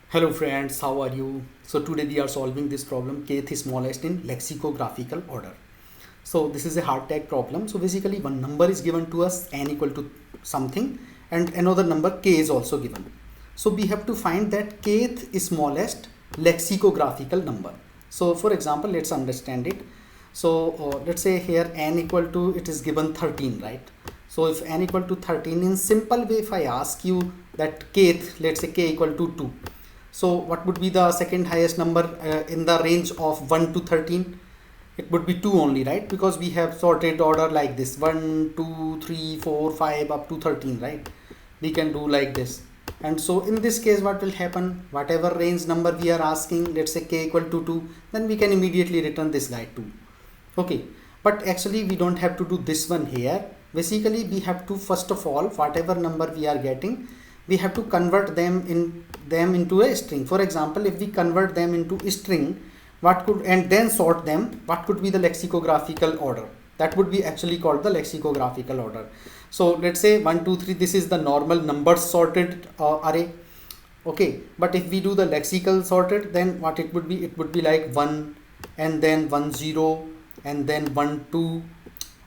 Hello friends, how are you? So today we are solving this problem kth smallest in lexicographical order. So this is a hard tag problem. So basically one number is given to us n equal to something and another number k is also given. So we have to find that kth smallest lexicographical number. So for example, let's understand it. So let's say here n equal to, it is given 13, right? So if n equal to 13, in simple way, if I ask you that kth, let's say k equal to 2. So what would be the second highest number in the range of 1 to 13? It would be 2 only, right? Because we have sorted order like this: 1, 2, 3, 4, 5 up to 13, right? We can do like this. And so in this case, what will happen? Whatever range number we are asking, let's say k equal to 2, then we can immediately return this guy 2. Okay, but actually we don't have to do this one here. Basically we have to, first of all, whatever number we are getting, we have to convert them into a string. For example, if we convert them into a string, what could, and then sort them, what could be the lexicographical order? That would be actually called the lexicographical order. So let's say 1 2 3, this is the normal numbers sorted array. Okay, but if we do the lexical sorted, then what it would be? It would be like 1 and then 1 0 and then 1 2,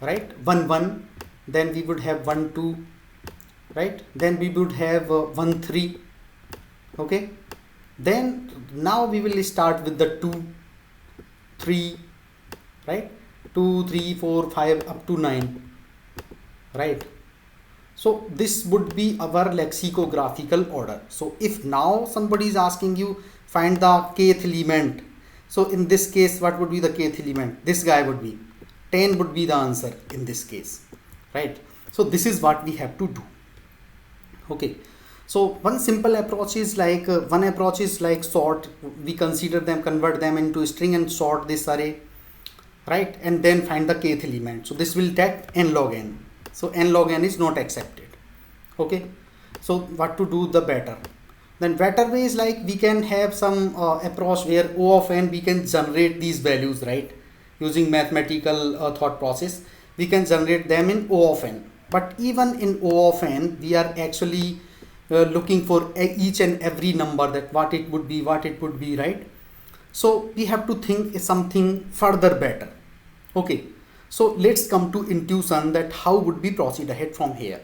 right? 1 1, then we would have 1 2, right? Then we would have 1 3. Okay, then now we will start with the 2 3, right? 2 3 4 5 up to 9, right? So this would be our lexicographical order. So if now somebody is asking you find the kth element, so in this case what would be the kth element? This guy would be 10, would be the answer in this case, right? So this is what we have to do. Okay, so one simple approach is like sort. We consider them, convert them into a string and sort this array, right? And then find the kth element. So this will take n log n. So n log n is not accepted. Okay, so what to do the better? Then better way is like we can have some approach where O of n, we can generate these values, right? Using mathematical thought process, we can generate them in O of n. But even in O of n, we are actually looking for each and every number, that what it would be, right? So we have to think something further better. Okay, so let's come to intuition that how would we proceed ahead from here.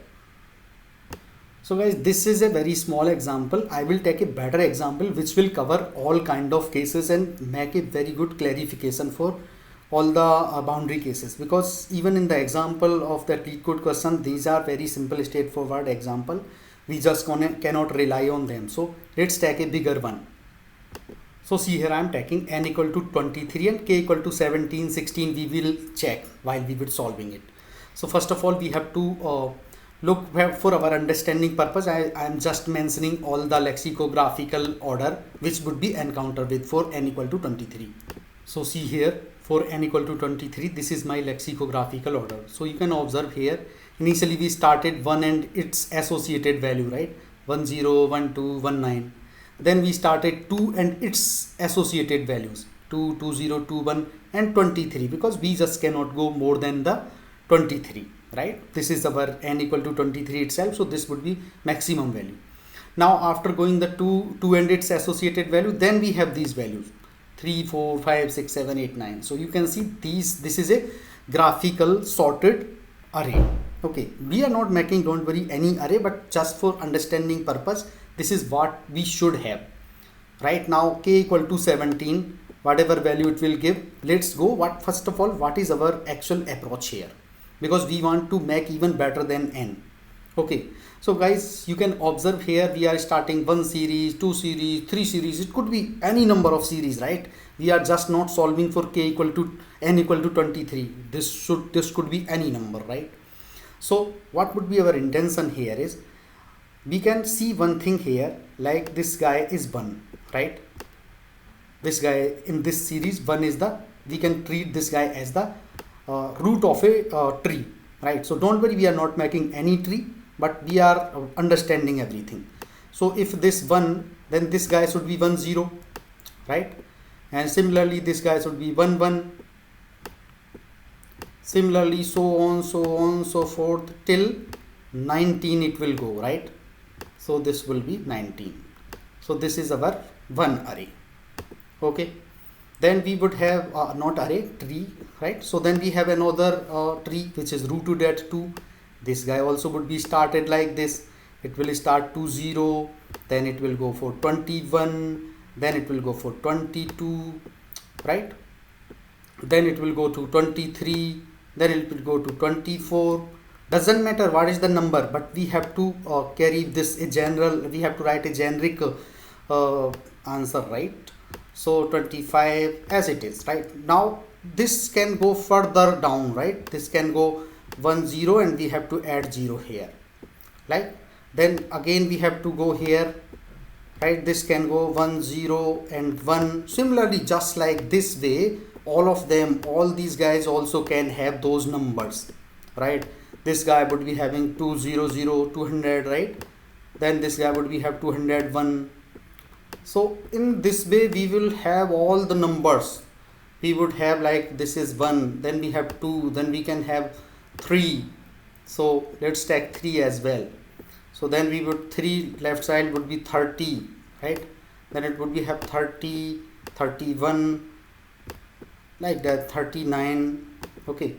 So guys, this is a very small example. I will take a better example which will cover all kind of cases and make a very good clarification for all the boundary cases, because even in the example of that LEETCODE question, these are very simple, straightforward example. We just cannot rely on them. So let's take a bigger one. So see here, I am taking n equal to 23 and k equal to 17, 16. We will check while we will solving it. So first of all, we have to look for our understanding purpose. I am just mentioning all the lexicographical order which would be encountered with for n equal to 23. So see here, for n equal to 23, this is my lexicographical order. So you can observe here, initially we started 1 and its associated value, right? 1 0, 1 2, 1 9. Then we started 2 and its associated values, 2 2 0, 2 1 and 23, because we just cannot go more than the 23, right? This is our n equal to 23 itself, so this would be maximum value. Now after going the 2 and its associated value, then we have these values 3 4 5 6 7 8 9. So you can see this is a graphical sorted array. Okay, we are not making, don't worry, any array, but just for understanding purpose, this is what we should have. Right now k equal to 17, whatever value it will give, let's go. First of all, what is our actual approach here, because we want to make even better than n. Okay, so guys, you can observe here, we are starting 1 series, 2 series, 3 series. It could be any number of series, right? We are just not solving for k equal to n equal to 23. This could be any number, right? So what would be our intention here is, we can see one thing here, like this guy is 1, right? This guy in this series 1 is the, we can treat this guy as the root of a tree, right? So don't worry, we are not making any tree, but we are understanding everything. So if this 1, then this guy should be 1 0, right? And similarly this guy should be 1 1, similarly so on so forth till 19 it will go, right? So this will be 19. So this is our one array. Okay, then we would have not array, tree, right? So then we have another tree which is rooted at 2. This guy also would be started like this. It will start to 0, then it will go for 21, then it will go for 22, right? Then it will go to 23, then it will go to 24. Doesn't matter what is the number, but we have to carry this a general, we have to write a generic answer, right? So 25 as it is, right? Now this can go further down, right? This can go 1 0 and we have to add 0 here, right? Then again we have to go here, right? This can go 1 0 and 1. Similarly, just like this way, all of them, all these guys also can have those numbers, right? This guy would be having 200, 200, right? Then this guy would be have 201. So in this way we will have all the numbers. We would have like this is 1, then we have 2, then we can have 3. So let's take 3 as well. So then we would 3 left side would be 30, right? Then it would be have 30, 31, like that, 39. Okay,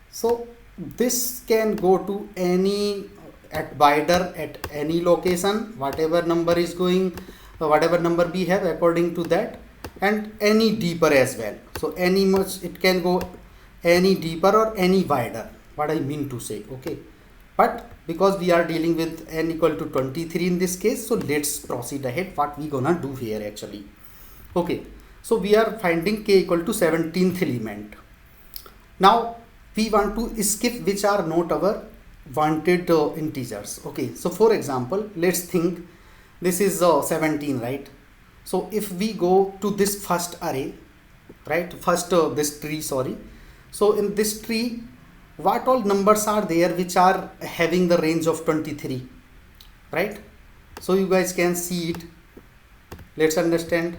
so this can go to any at wider at any location, whatever number is going, whatever number we have according to that, and any deeper as well. So any much it can go any deeper or any wider, what I mean to say. Okay, but because we are dealing with n equal to 23 in this case, so let's proceed ahead what we gonna do here actually. Okay, so we are finding k equal to 17th element. Now we want to skip which are not our wanted integers. Okay, so for example, let's think this is 17, right? So if we go to this first array, right, first this tree, sorry. So in this tree, what all numbers are there which are having the range of 23, right? So you guys can see it. Let's understand.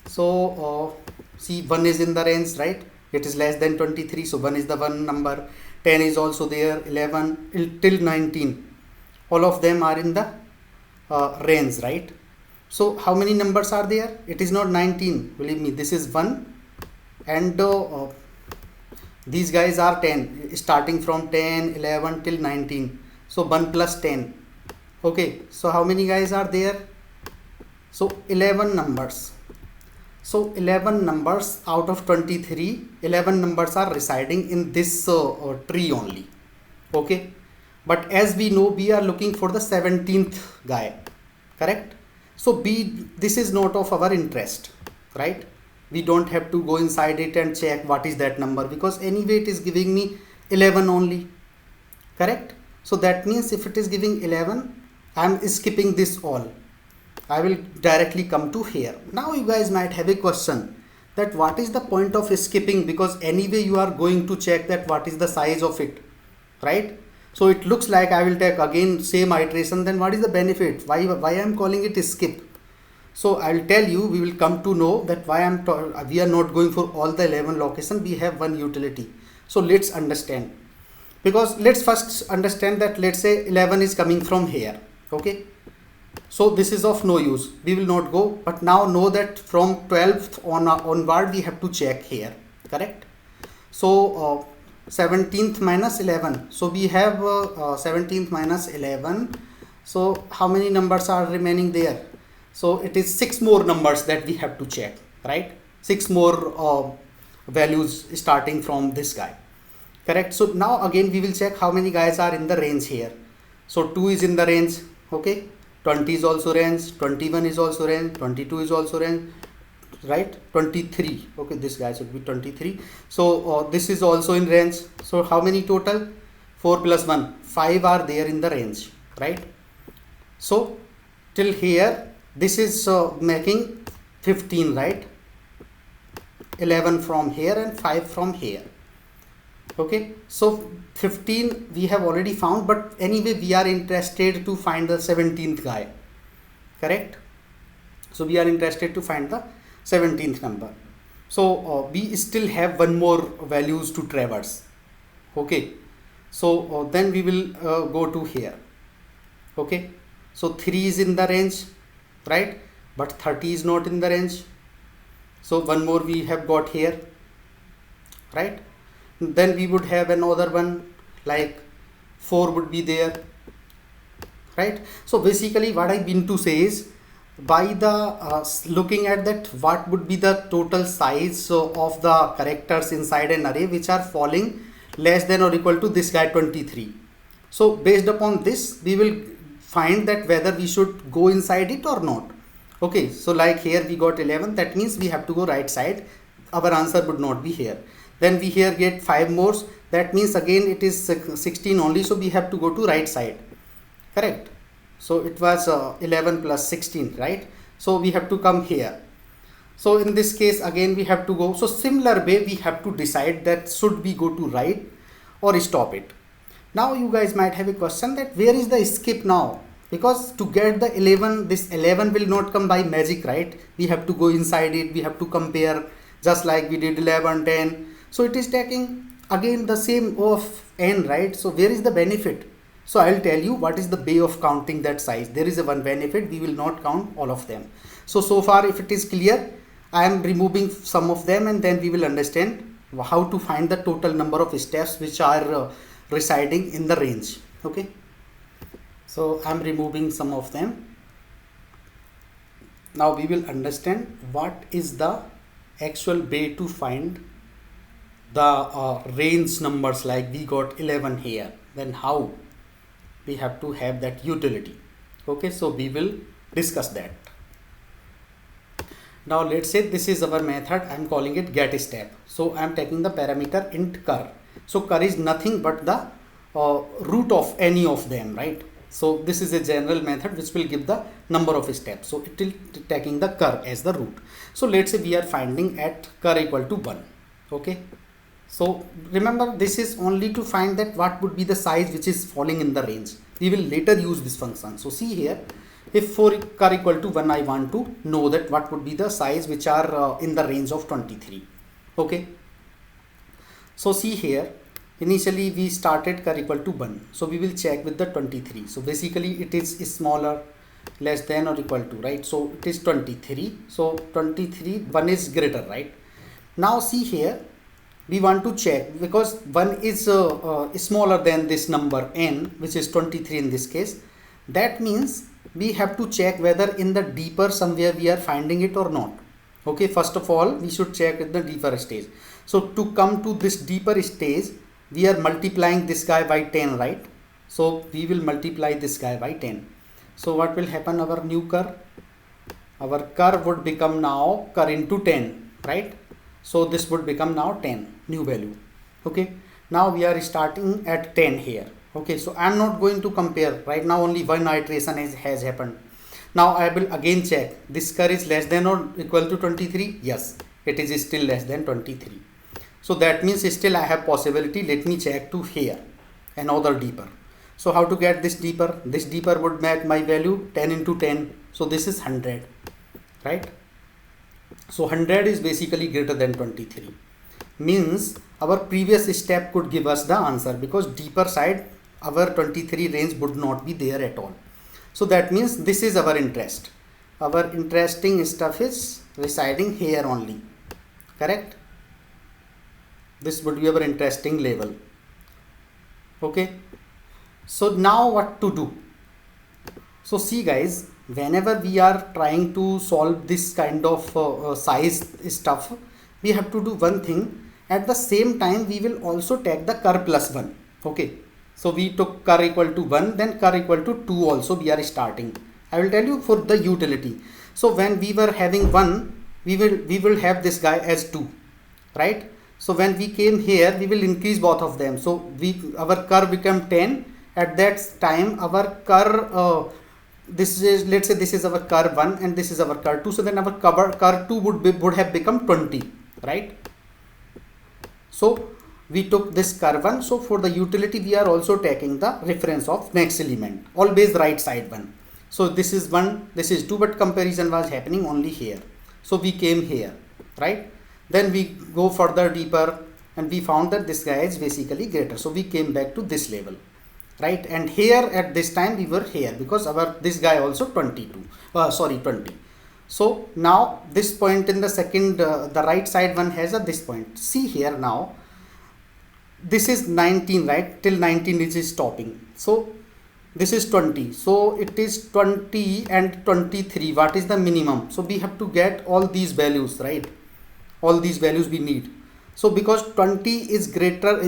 So see, 1 is in the range, right? It is less than 23, so 1 is the one number. 10 is also there, 11 till 19, all of them are in the range, right? So how many numbers are there? It is not 19, believe me, this is 1, and these guys are 10, starting from 10, 11 till 19, so 1 plus 10. Okay, so how many guys are there? So 11 numbers. So 11 numbers out of 23, 11 numbers are residing in this tree only. Okay, but as we know, we are looking for the 17th guy, correct? So this is not of our interest, right? We don't have to go inside it and check what is that number, because anyway it is giving me 11 only, correct? So that means if it is giving 11, I am skipping this all. I will directly come to here. Now you guys might have a question that what is the point of skipping, because anyway you are going to check that what is the size of it, right? So it looks like I will take again same iteration, then what is the benefit? Why I am calling it skip? So I will tell you, we will come to know that why we are not going for all the 11 location, we have one utility. So let's understand, because let's first understand that let's say 11 is coming from here. Okay, so this is of no use, we will not go, but now know that from 12th onward we have to check here, correct? So 17th minus 11, so we have 17th minus 11, so how many numbers are remaining there? So it is 6 more numbers that we have to check, right? 6 more values starting from this guy, correct? So now again we will check how many guys are in the range here. So 2 is in the range, okay, 20 is also range, 21 is also range, 22 is also range, right? 23, okay, this guy should be 23. So this is also in range. So how many total? 4 plus 1, 5 are there in the range, right? So till here this is making 15, right? 11 from here and 5 from here. Okay, so 15 we have already found, but anyway we are interested to find the 17th guy, correct? So we are interested to find the 17th number. So we still have one more values to traverse. Okay, so then we will go to here. Okay, so 3 is in the range, right? but 30 is not in the range. So one more we have got here, right? Then we would have another one like 4 would be there, right? So basically what I mean to say is, by the looking at that, what would be the total size of the characters inside an array which are falling less than or equal to this guy 23. So based upon this we will find that whether we should go inside it or not. Okay, so like here we got 11, that means we have to go right side, our answer would not be here. Then we here get 5 more, that means again it is 16 only, so we have to go to right side, correct? So it was 11 plus 16, right? So we have to come here. So in this case again we have to go, so similar way we have to decide that should we go to right or stop it. Now you guys might have a question that where is the skip now, because to get the 11, this 11 will not come by magic, right? We have to go inside it, we have to compare just like we did 11, 10. So it is taking again the same of n, right? So where is the benefit? So I'll tell you what is the way of counting that size. There is a one benefit, we will not count all of them. So far if it is clear, I am removing some of them and then we will understand how to find the total number of steps which are residing in the range. Okay, so I'm removing some of them. Now we will understand what is the actual way to find the range numbers, like we got 11 here, then how we have to have that utility. Okay, so we will discuss that. Now let's say this is our method, I'm calling it get step. So I'm taking the parameter int cur. So cur is nothing but the root of any of them, right? So this is a general method which will give the number of steps. So it will taking the cur as the root. So let's say we are finding at cur equal to 1. Okay, so remember this is only to find that what would be the size which is falling in the range. We will later use this function. So see here, if for cur equal to 1 I want to know that what would be the size which are in the range of 23. Okay, so see here, initially we started cur equal to 1, so we will check with the 23. So basically it is smaller, less than or equal to, right? So it is 23, so 23, 1 is greater, right? Now see here, we want to check because 1 is smaller than this number n, which is 23 in this case. That means we have to check whether in the deeper somewhere we are finding it or not. Okay, first of all we should check with the deeper stage. So to come to this deeper stage, we are multiplying this guy by 10, right? So we will multiply this guy by 10. So what will happen, our new cur? Our cur would become now cur into 10, right? So this would become now 10, new value. Okay, now we are starting at 10 here. Okay, so I'm not going to compare right now, only one iteration has happened. Now I will again check, this cur is less than or equal to 23. Yes, it is still less than 23. So that means still I have possibility. Let me check to here, another deeper. So how to get this deeper? This deeper would make my value 10 into 10. So this is 100, right? So 100 is basically greater than 23. Means our previous step could give us the answer, because deeper side our 23 range would not be there at all. So that means this is our interest. Our interesting stuff is residing here only, correct? This would be our interesting level. Okay, so now what to do? So see guys, whenever we are trying to solve this kind of size stuff, we have to do one thing. At the same time we will also take the cur plus 1. Okay, so we took cur equal to 1, then cur equal to 2 also we are starting. I will tell you for the utility. So when we were having 1, we will have this guy as 2, right? So when we came here, we will increase both of them. So our cur become 10. At that time our cur this is, let's say this is our cur 1 and this is our cur 2. So then our cur 2 would have become 20, right? So we took this cur 1. So for the utility we are also taking the reference of next element, always right side 1. So this is 1, this is 2, but comparison was happening only here. So we came here, right? Then we go further deeper and we found that this guy is basically greater. So we came back to this level, right? And here at this time we were here because this guy also 20. So now this point in the second, the right side one has a this point. See here now, this is 19, right? Till 19 it is stopping. So this is 20. So it is 20 and 23. What is the minimum? So we have to get all these values, right? All these values we need. So because 20 is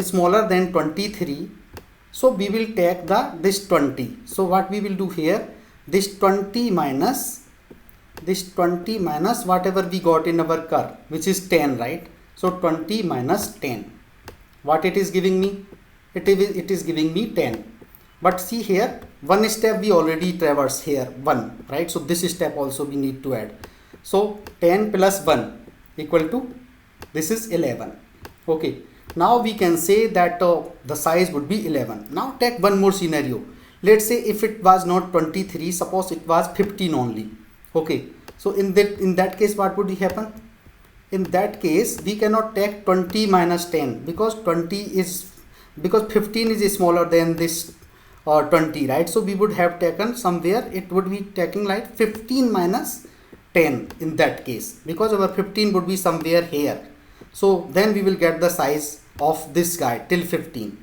smaller than 23, so we will take this 20. So what we will do here, this 20 minus whatever we got in our curve, which is 10, right? So 20 minus 10. What it is giving me? It is giving me 10. But see here, one step we already traversed here, 1, right? So this step also we need to add. So 10 plus 1 equal to, this is 11. Okay, now we can say that the size would be 11. Now take one more scenario. Let's say if it was not 23, suppose it was 15 only. Okay, so in that case what would happen? In that case we cannot take 20 minus 10 because 15 is smaller than this 20, right? So we would have taken somewhere, it would be taking like 15 minus 10 in that case, because our 15 would be somewhere here. So then we will get the size of this guy till 15.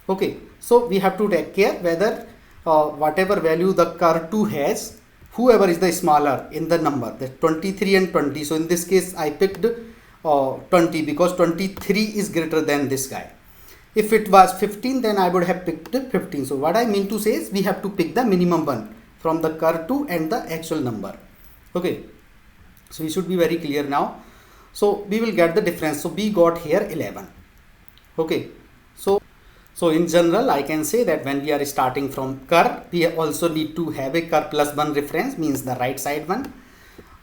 Okay, so we have to take care whether whatever value the curve 2 has, whoever is the smaller in the number, that 23 and 20. So in this case I picked 20 because 23 is greater than this guy. If it was 15, then I would have picked 15. So what I mean to say is we have to pick the minimum one from the curve 2 and the actual number. Okay, so we should be very clear now. So we will get the difference. So we got here 11. Okay, so in general I can say that when we are starting from curve, we also need to have a curve plus 1 reference, means the right side one,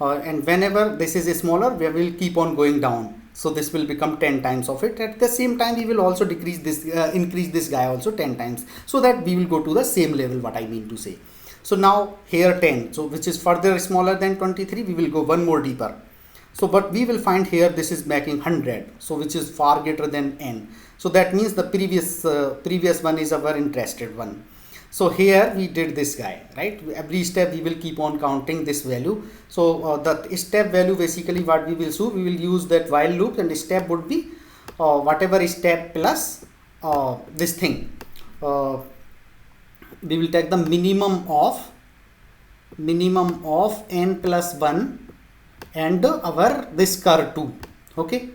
and whenever this is smaller we will keep on going down. So this will become 10 times of it. At the same time we will also decrease this, increase this guy also 10 times, so that we will go to the same level, what I mean to say. So now here 10, so which is further smaller than 23, we will go one more deeper. So but we will find here this is making 100, so which is far greater than n. So that means the previous one is our interested one. So here we did this guy, right? Every step we will keep on counting this value. So the step value, basically what we will do, we will use that while loop, and the step would be whatever step plus this thing. We will take the minimum of n plus 1 and our this curve 2. Okay,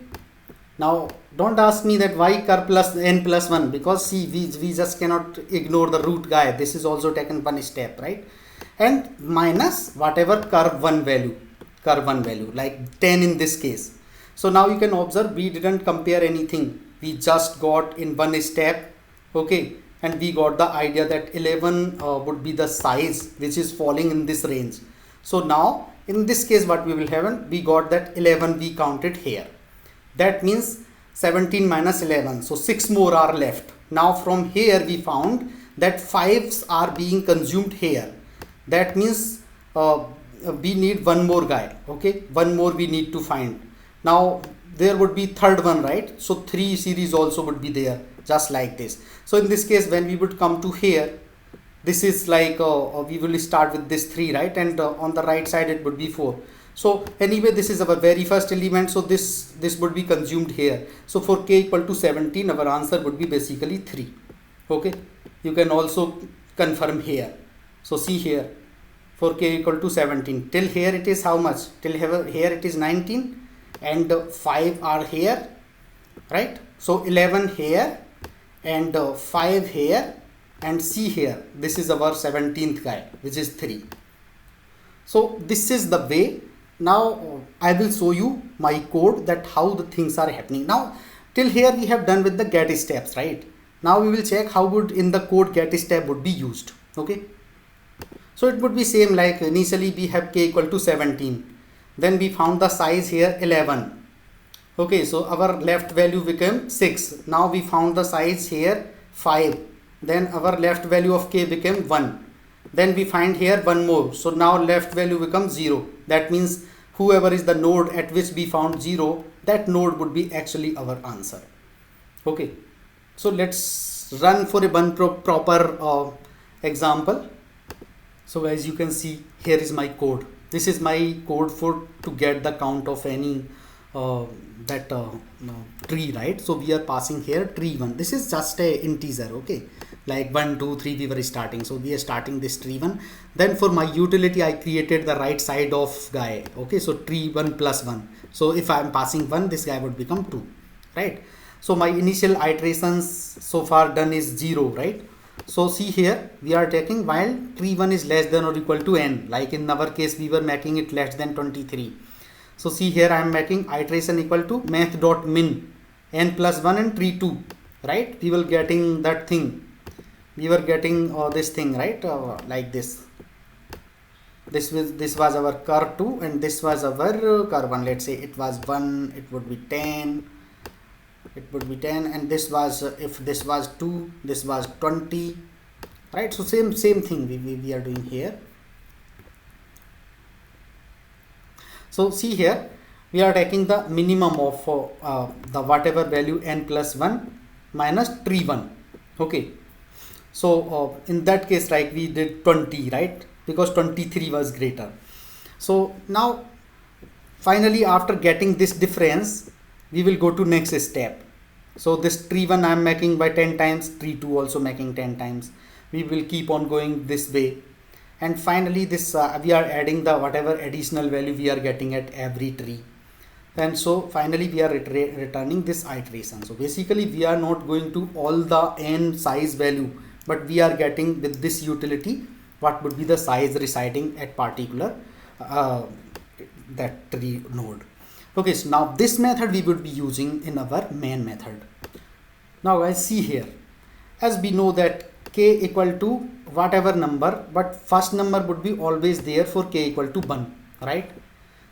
now don't ask me that why curve plus n plus 1, because see we just cannot ignore the root guy. This is also taken one step, right? And minus whatever curve 1 value like 10 in this case. So now you can observe we didn't compare anything, we just got in one step. Okay, and we got the idea that 11 would be the size which is falling in this range. So now in this case what we will have, we got that 11 we counted here. That means 17 minus 11, so 6 more are left. Now from here we found that 5s are being consumed here. That means we need one more guy. Okay, one more we need to find. Now there would be third one, right? So 3 series also would be there, just like this. So in this case when we would come to here, this is like we will start with this 3, right? And on the right side it would be 4. So anyway, this is our very first element, so this would be consumed here. So for k equal to 17, our answer would be basically 3. Okay, you can also confirm here. So see here, for k equal to 17, till here it is how much? Till here it is 19 and 5 are here, right? So 11 here and 5 here, and see here, this is our 17th guy, which is 3. So this is the way. Now I will show you my code that how the things are happening. Now till here we have done with the get steps, right? Now we will check how would in the code get step would be used. Okay, so it would be same like initially we have k equal to 17, then we found the size here 11. Okay, so our left value became 6. Now we found the size here 5, then our left value of k became 1. Then we find here one more, so now left value becomes 0. That means whoever is the node at which we found 0, that node would be actually our answer. Okay, so let's run for a one proper example. So as you can see, here is my code. this is my code for to get the count of any that tree, right? So we are passing here tree1. This is just a integer, okay, like 1 2 3 we were starting, so we are starting this tree1. Then for my utility I created the right side of guy, okay, so tree1 plus 1. So if I am passing 1, this guy would become 2, right? So my initial iterations so far done is 0, right? So see here we are taking while tree1 is less than or equal to n, like in our case we were making it less than 23. So see here I am making iteration equal to math.min n plus 1 and tree 2, right? We were getting that thing, we were getting this thing, right? Like this. This was our curve 2 and this was our curve 1. Let's say it was 1, it would be 10, it would be 10, and this was if this was 2, this was 20, right? So same thing we are doing here. So see here we are taking the minimum of the whatever value n plus 1 minus tree1, okay. So in that case, like we did 20, right, because 23 was greater. So now finally after getting this difference we will go to next step. So this tree1 I am making by 10 times, tree2 also making 10 times. We will keep on going this way, and finally this we are adding the whatever additional value we are getting at every tree, and so finally we are returning this iteration. So basically we are not going to all the n size value, but we are getting with this utility what would be the size residing at particular that tree node. Okay, so now this method we would be using in our main method. Now guys, see here, as we know that k equal to whatever number, but first number would be always there for k equal to 1, right?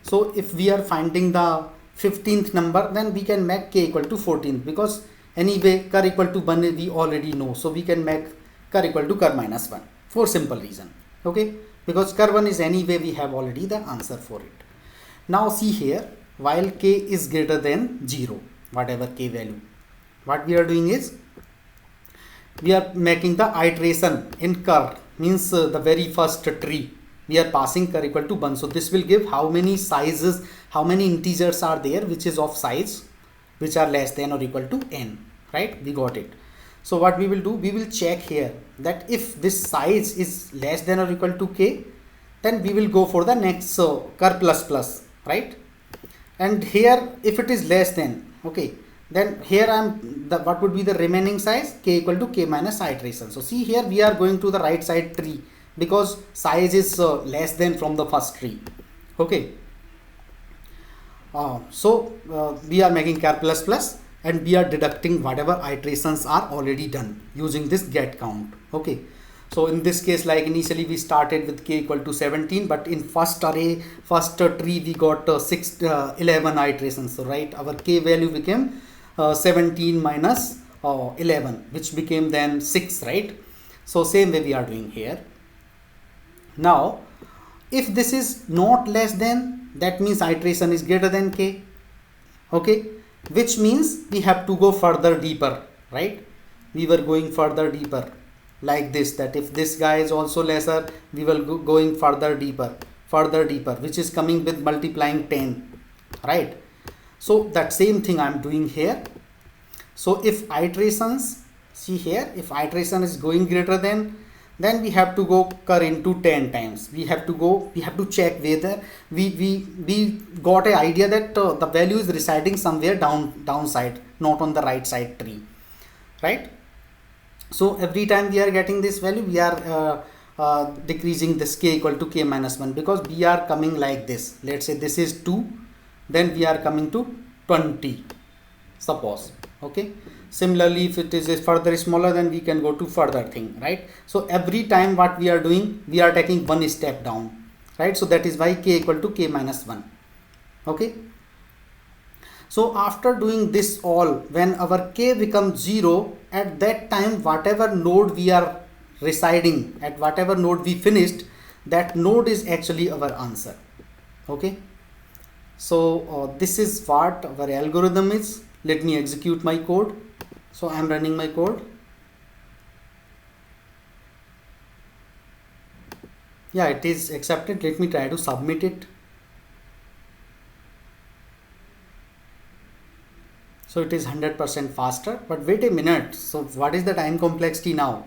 So if we are finding the 15th number, then we can make k equal to 14th, because anyway car equal to 1 we already know, so we can make car equal to car minus 1 for simple reason, okay, because car 1 is anyway we have already the answer for it. Now see here, while k is greater than 0, whatever k value, what we are doing is we are making the iteration in car, means the very first tree we are passing car equal to 1. So this will give how many sizes, how many integers are there which is of size which are less than or equal to n, right? We got it. So what we will do, we will check here that if this size is less than or equal to k, then we will go for the next car plus plus, right? And here if it is less than, okay, then here what would be the remaining size, k equal to k minus iteration. So see here we are going to the right side tree because size is less than from the first tree, okay. We are making char plus plus and we are deducting whatever iterations are already done using this get count, okay. So in this case, like initially we started with k equal to 17, but in first array, first tree we got 11 iterations, so right, our k value became 17 minus 11, which became then 6, right? So same way we are doing here. Now if this is not less than, that means iteration is greater than k, okay, which means we have to go further deeper, right? We were going further deeper like this, that if this guy is also lesser, we will go going further deeper, which is coming with multiplying 10, right? So that same thing I'm doing here. So if iterations, see here, if iteration is going greater than, then we have to go cur into 10 times. We have to check whether we got an idea that the value is residing somewhere downside, not on the right side tree, right? So every time we are getting this value, we are decreasing this k equal to k minus 1, because we are coming like this. Let's say this is 2, then we are coming to 20, suppose, okay. Similarly, if it is further smaller, then we can go to further thing, right? So every time what we are doing, we are taking one step down, right? So that is why k equal to k minus 1, okay. So after doing this all, when our k becomes 0, at that time whatever node we are residing, at whatever node we finished, that node is actually our answer, okay. So this is what our algorithm is. Let me execute my code. So I am running my code. Yeah, it is accepted. Let me try to submit it. So it is 100% faster, but wait a minute. So what is the time complexity now?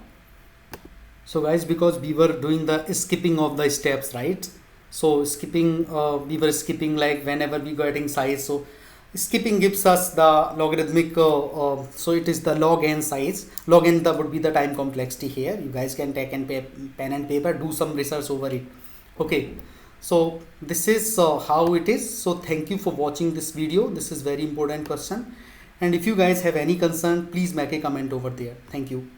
So guys, because we were doing the skipping of the steps, right? So skipping, we were skipping like whenever we were getting size. So skipping gives us the logarithmic, so it is the log n size. Log n that would be the time complexity here. You guys can take pen and paper, do some research over it. Okay, so this is how it is. So thank you for watching this video. This is very important question. And if you guys have any concern, please make a comment over there. Thank you.